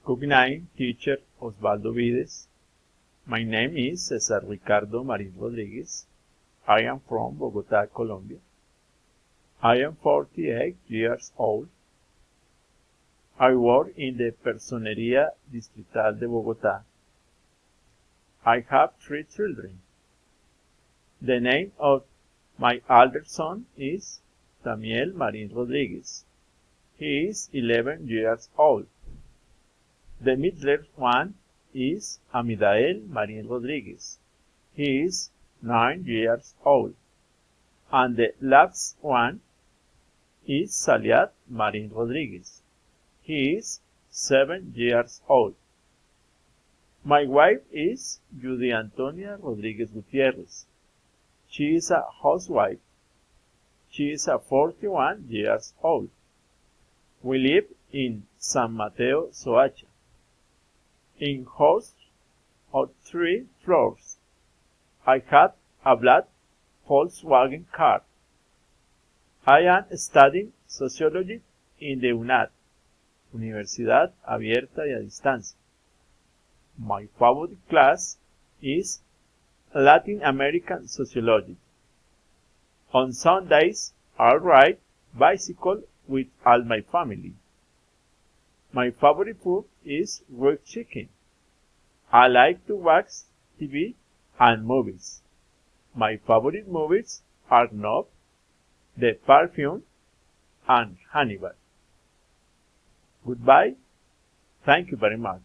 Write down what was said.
Good night, teacher Osvaldo Vides. My name is Cesar Ricardo Marin Rodriguez. I am from Bogotá, Colombia. I am 48 years old. I work in the Personería Distrital de Bogotá. I have 3 children. The name of my elder son is Daniel Marin Rodriguez. He is 11 years old. The middle one is Amidael Marin Rodriguez. He is 9 years old. And the last one is Saliat Marin Rodriguez. He is 7 years old. My wife is Judy Antonia Rodriguez Gutierrez. She is a housewife. She is 41 years old. We live in San Mateo, Soacha, in house of 3 floors. I have a black Volkswagen car. I am studying sociology in the UNAD, Universidad Abierta y a Distancia. My favorite class is Latin American Sociology. On Sundays, I ride bicycle with all my family. My favorite food is grilled chicken. I like to watch TV and movies. My favorite movies are Nope, The Perfume, and Hannibal. Goodbye. Thank you very much.